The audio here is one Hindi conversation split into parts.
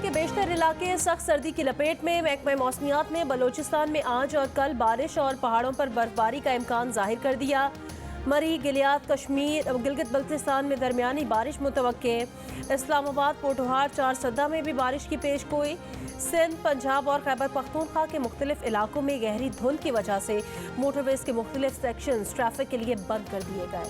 के बेशतर इलाके सख्त सर्दी की लपेट में। महकमा मौसमियात ने बलोचिस्तान में आज और कल बारिश और पहाड़ों पर बर्फबारी का इम्कान जाहिर कर दिया। मरी, गिलियात, कश्मीर, गिलगित बल्तिस्तान में दरमियानी बारिश मुतवक्के। इस्लामाबाद, पोठोहार, चारसद्दा में भी बारिश की पेशगोई। सिंध, पंजाब और खैबर पख्तूनख्वा के मुख्तलिफ इलाकों में गहरी धुंध की वजह से मोटरवेज के मुख्तलिफ सेक्शंस ट्रैफिक के लिए बंद कर दिए गए।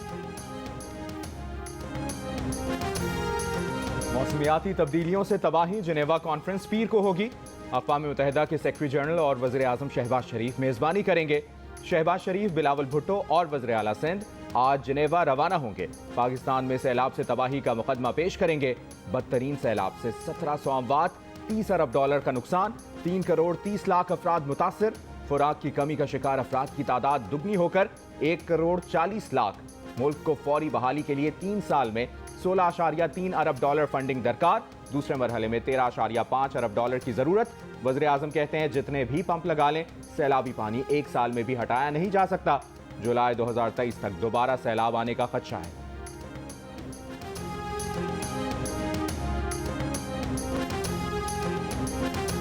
मौसमियाती तब्दीलियों से तबाही, जिनेवा कॉन्फ्रेंस पीर को होगी। अक़वाम मुत्तहिदा के सेक्रेटरी जनरल और वज़ीर आज़म शहबाज शरीफ मेज़बानी करेंगे। शहबाज शरीफ, बिलावल भुट्टो और वज़ीर आला सिंध आज जिनेवा रवाना होंगे। पाकिस्तान में सैलाब से तबाही का मुकदमा पेश करेंगे। बदतरीन सैलाब से 1700 अमवात, $30 अरब का नुकसान, 3 करोड़ 30 लाख अफराद मुतासर। खुराक की कमी का शिकार अफराद की तादाद दुगनी होकर 1 करोड़ 40 लाख। मुल्क को फौरी बहाली के लिए 3 साल में $16.3 अरब फंडिंग दरकार। दूसरे मरहले में $13.5 अरब की जरूरत। वज़ीर आज़म कहते हैं जितने भी पंप लगा लें, सैलाबी पानी 1 साल में भी हटाया नहीं जा सकता। जुलाई 2023 तक दोबारा सैलाब आने का खदशा है।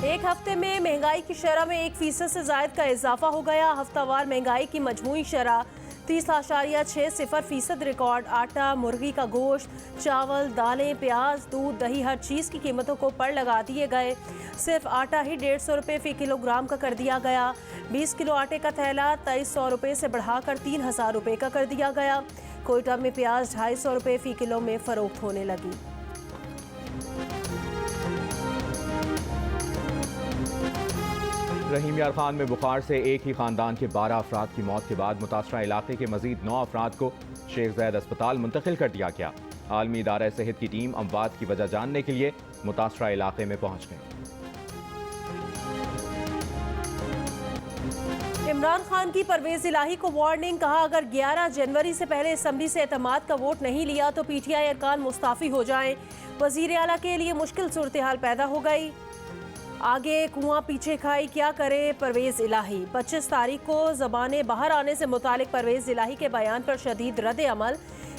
एक हफ्ते में महंगाई की शरह में 1% से जायद का इजाफा हो गया। हफ्तावार महंगाई की मजमूई शरह 30.60% रिकॉर्ड। आटा, मुर्गी का गोश्त, चावल, दालें, प्याज, दूध, दही, हर चीज़ की कीमतों को पड़ लगा दिए गए। सिर्फ आटा ही 150 रुपये फ़ी किलोग्राम का कर दिया गया। 20 किलो आटे का थैला 2300 रुपये से बढ़ाकर 3000 रुपये का कर दिया गया। कोयटा में प्याज 250 रुपये फ़ी किलो में फ़रोख्त होने लगी। रहीम यार खान में बुखार से एक ही खानदान के 12 अफराद की मौत के बाद मुतासरा इलाके के मजीद 9 अफराद को शेख ज़ैद अस्पताल मुंतकिल कर दिया गया। आलमी इदारा सेहत की टीम अमवात की वजह जानने के लिए मुतासरा इलाके में पहुंच गई। इमरान खान की परवेज इलाही को वार्निंग, कहा अगर 11 जनवरी से पहले असम्बली से एतमाद का वोट नहीं लिया तो PTI अरकान मुस्ताफी हो जाएं। वजीर आला के लिए मुश्किल सूरत हाल पैदा हो गई। आगे कुआं पीछे खाई, क्या करे परवेज इलाही। 25 तारीख को ज़बानें बाहर आने से मुतालिक परवेज इलाही के बयान पर शदीद रद्द अमल।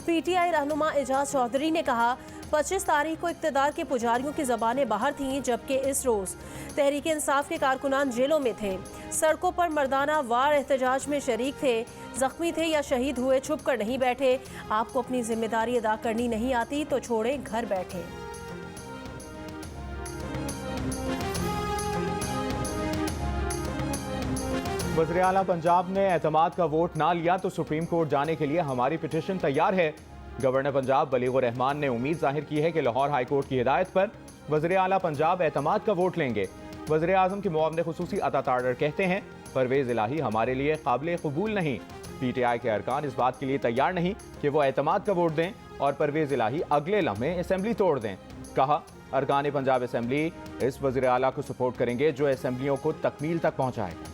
PTI रहनुमा एजाज चौधरी ने कहा 25 तारीख को इक़्तिदार के पुजारियों की ज़बानें बाहर थीं, जबकि इस रोज़ तहरीक इंसाफ के कारकुनान जेलों में थे, सड़कों पर मर्दाना वार एहतजाज में शरीक थे। जख्मी थे या शहीद हुए, छुप कर नहीं बैठे। आपको अपनी जिम्मेदारी अदा करनी नहीं आती तो छोड़ें, घर बैठे। वज़ीर आला पंजाब ने एतमाद का वोट ना लिया तो सुप्रीम कोर्ट जाने के लिए हमारी पिटीशन तैयार है। गवर्नर पंजाब बलीगुर रहमान ने उम्मीद जाहिर की है कि लाहौर हाई कोर्ट की हिदायत पर वज़ीर आला पंजाब एतमाद का वोट लेंगे। वज़ीर आज़म के मुआविन खुसूसी अता तारर कहते हैं परवेज इलाही हमारे लिए काबिल कबूल नहीं। PTI के अरकान इस बात के लिए तैयार नहीं कि वो एतमाद का वोट दें और परवेज इलाही अगले लम्हे असम्बली तोड़ दें। कहा अरकान पंजाब असम्बली इस वज़ीर आला को सपोर्ट करेंगे जो असम्बलियों को तकमील तक पहुँचाएगा।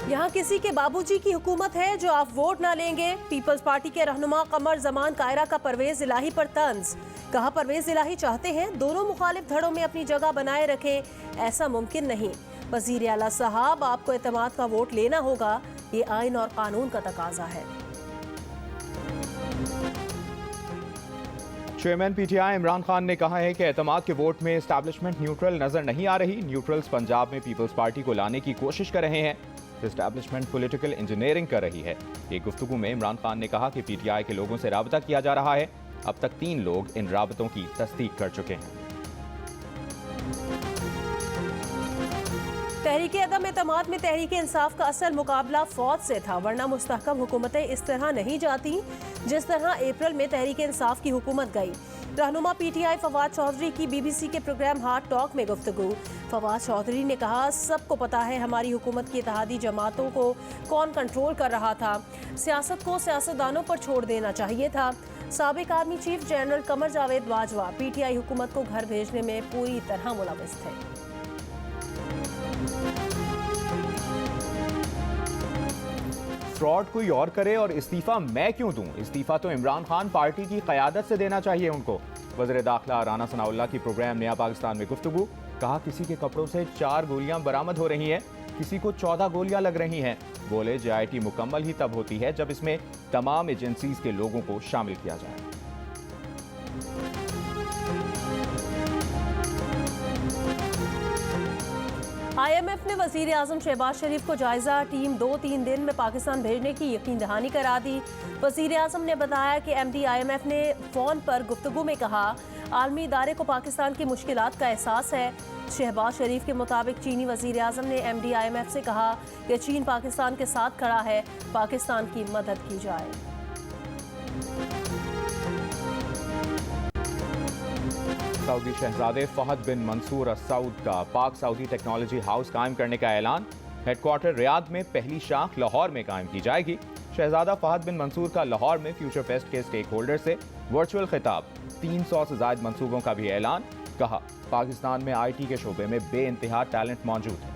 यहाँ किसी के बाबूजी की हुकूमत है जो आप वोट ना लेंगे। पीपल्स पार्टी के रहनुमा कमर जमान कायरा का परवेज इलाही पर तंज। कहा परवेज इलाही चाहते हैं दोनों मुखालिफ धड़ों में अपनी जगह बनाए रखें, ऐसा मुमकिन नहीं। वजीर आला साहब आपको एतमाद का वोट लेना होगा, ये आइन और कानून का तकाजा है। चेयरमैन PTI इमरान खान ने कहा है कि एतमाद के वोट में एस्टैब्लिशमेंट न्यूट्रल नजर नहीं आ रही। न्यूट्रल्स पंजाब में पीपल्स पार्टी को लाने की कोशिश कर रहे हैं। एस्टैब्लिशमेंट पॉलिटिकल इंजीनियरिंग कर रही है। एक गुफ्तगू में इमरान खान ने कहा कि PTI के लोगों से राबता किया जा रहा है। अब तक 3 लोग इन राबतों की तस्दीक कर चुके हैं। तहरीक अदम एतमाद में तहरीक इंसाफ का असल मुकाबला फौज से था, वरना मुस्तहकम हुकूमतें इस तरह नहीं जाती जिस तरह अप्रैल में तहरीक इंसाफ की हुकूमत गई। रहनुमा PTI फवाद चौधरी की BBC के प्रोग्राम हार्ट टॉक में गुफ्तगू। फवाद चौधरी ने कहा सबको पता है हमारी हुकूमत की इत्तेहादी जमातों को कौन कंट्रोल कर रहा था। सियासत को सियासतदानों पर छोड़ देना चाहिए था। साबिक army chief general Qamar Javed Bajwa PTI हुकूमत को घर भेजने में पूरी तरह मुलविस थे। फ्रॉड कोई और करे और इस्तीफा मैं क्यों दूं? इस्तीफा तो इमरान खान पार्टी की क़यादत से देना चाहिए उनको। वज़ीर दाखिला राना सनाउल्लाह की प्रोग्राम नया पाकिस्तान में गुफ्तगू। कहा किसी के कपड़ों से 4 गोलियां बरामद हो रही हैं। किसी को 14 गोलियां लग रही हैं। बोले JIT मुकम्मल ही तब होती है जब इसमें तमाम एजेंसीज के लोगों को शामिल किया जाए। IMF ने वजीर आजम शहबाज शरीफ को जायजा टीम 2-3 दिन में पाकिस्तान भेजने की यकीन दहानी करा दी। वजीर आजम ने बताया कि MD IMF ने फोन पर गुफ्तगू में कहा, आलमी इदारे को पाकिस्तान की मुश्किलात का एहसास है। शहबाज शरीफ के मुताबिक चीनी वजीर आजम ने MD IMF से कहा कि चीन पाकिस्तान के साथ खड़ा है, पाकिस्तान की मदद की जाए। सऊदी शहजादे फहद बिन मंसूर अल सऊद का पाक सऊदी टेक्नोलॉजी हाउस कायम करने का ऐलान। हेडक्वार्टर रियाद में पहली शाख लाहौर में कायम की जाएगी। शहजादा फहद बिन मंसूर का लाहौर में फ्यूचर फेस्ट के स्टेक होल्डर से वर्चुअल खिताब। 300 से ज्यादा मंसूबों का भी ऐलान। कहा, पाकिस्तान में IT के शोबे में बेइंतहा टैलेंट मौजूद है।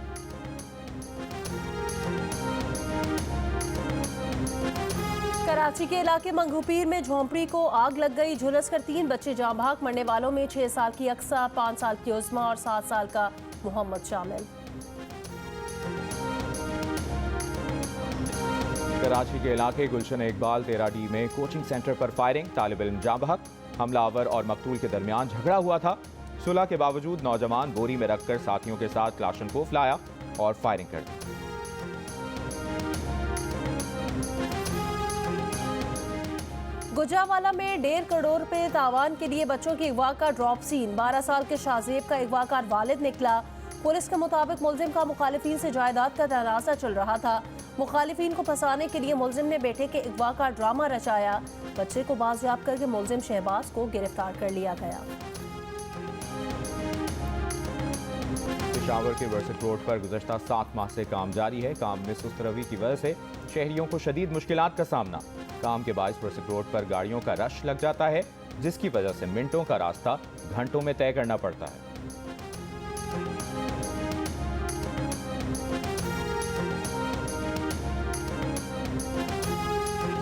कराची के इलाके मंगूपीर में झोंपड़ी को आग लग गई। झुलसकर 3 बच्चे जाँ भाग। मरने वालों में 6 साल की अक्सा, 5 साल की उस्मा और 7 साल का मोहम्मद शामिल। कराची के इलाके गुलशन इकबाल 13D में कोचिंग सेंटर पर फायरिंग। तालिब इल्म जाँ बहक। हमलावर और मकतूल के दरमियान झगड़ा हुआ था। सुलह के बावजूद नौजवान बोरी में रखकर साथियों के साथ क्लाशनकोफ लाया और फायरिंग कर दी। गुजरावाला में 1.5 करोड़ रुपए तावान के लिए बच्चों के अगवा का ड्रॉप सीन। 12 साल के शाहजेब का अगवाकार वालिद निकला। पुलिस के मुताबिक मुलजिम का मुखालिफिन से जायदाद का तनाज़ा चल रहा था। मुखालिफिन को फंसाने के लिए मुलजिम ने बेटे के अगवा का ड्रामा रचाया। बच्चे को बाजियाब करके मुलजिम शहबाज को गिरफ्तार कर लिया गया। पेशावर के वर्सिट रोड पर गुज़श्ता 7 माह से काम जारी है। काम में सुस्त रवि की वजह से शहरियों को शदीद मुश्किलात का सामना। काम के बायस वर्सिट रोड पर गाड़ियों का रश लग जाता है, जिसकी वजह से मिनटों का रास्ता घंटों में तय करना पड़ता है।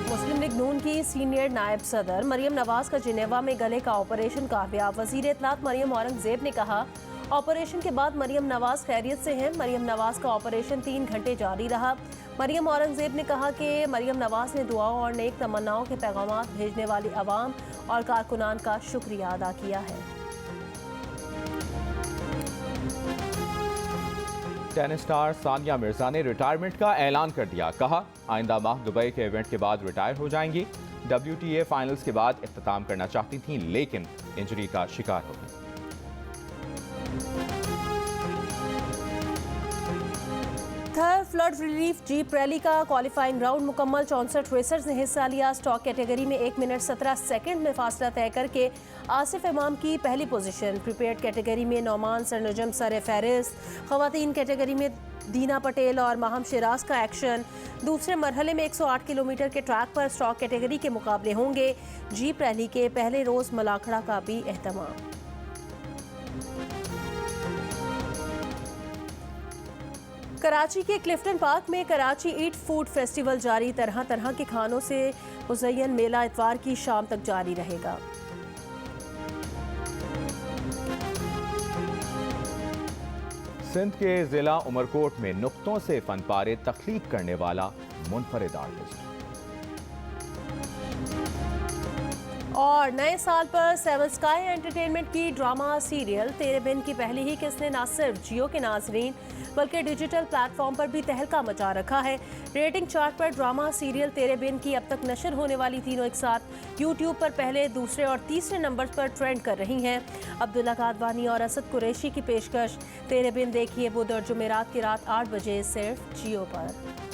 मुस्लिम लीग नून की सीनियर नायब सदर मरियम नवाज का जिनेवा में गले का ऑपरेशन कामयाब। वजीर इत्तलात मरियम औरंगजेब ने कहा, ऑपरेशन के बाद मरियम नवाज खैरियत से हैं। मरियम नवाज का ऑपरेशन 3 घंटे जारी रहा। मरियम औरंगजेब ने कहा कि मरियम नवाज ने दुआओं और नेक तमन्नाओं के पैगामात भेजने वाली अवाम और कारकुनान का शुक्रिया अदा किया है। टेनिस स्टार सानिया मिर्जा ने रिटायरमेंट का ऐलान कर दिया। कहा, आइंदा माह दुबई के इवेंट के बाद रिटायर हो जाएंगी। WTA फाइनल्स के बाद इख्तिताम करना चाहती थीं, लेकिन इंजरी का शिकार हो गई। थर फ्लड रिलीफ जीप रैली का क्वालिफाइंग राउंड मुकम्मल। 64 रेसर्स ने हिस्सा लिया। स्टॉक कैटेगरी में 1 मिनट 17 सेकंड में फासला तय करके आसिफ इमाम की पहली पोजीशन। प्रिपेयर्ड कैटेगरी में नौमान सरनजम सर फहरिस्त। खवातीन कैटेगरी में दीना पटेल और माहम शिराज का एक्शन। दूसरे मरहले में 108 किलोमीटर के ट्रैक पर स्टॉक कैटेगरी के मुकाबले होंगे। जीप रैली के पहले रोज मलाखड़ा का भी एहतमाम। कराची के क्लिफ्टन पार्क में कराची ईट फूड फेस्टिवल जारी। तरह तरह के खानों से मुज़य्यन मेला इतवार की शाम तक जारी रहेगा। सिंध के जिला उमरकोट में नुक्तों से फन पारे तख्लीक करने वाला मुनफरिद आर्टिस्ट। और नए साल पर 7 स्काई एंटरटेनमेंट की ड्रामा सीरियल तेरे बिन की पहली ही किस्त ने न सिर्फ जियो के नाजरीन बल्कि डिजिटल प्लेटफॉर्म पर भी तहलका मचा रखा है। रेटिंग चार्ट पर ड्रामा सीरियल तेरे बिन की अब तक नशर होने वाली तीनों एक साथ यूट्यूब पर पहले, दूसरे और तीसरे नंबर पर ट्रेंड कर रही हैं। अब्दुल्ला कादवानी और असद कुरैशी की पेशकश। तेरे बिन देखिए बुध और जुमेरात की रात 8 बजे सिर्फ जियो पर।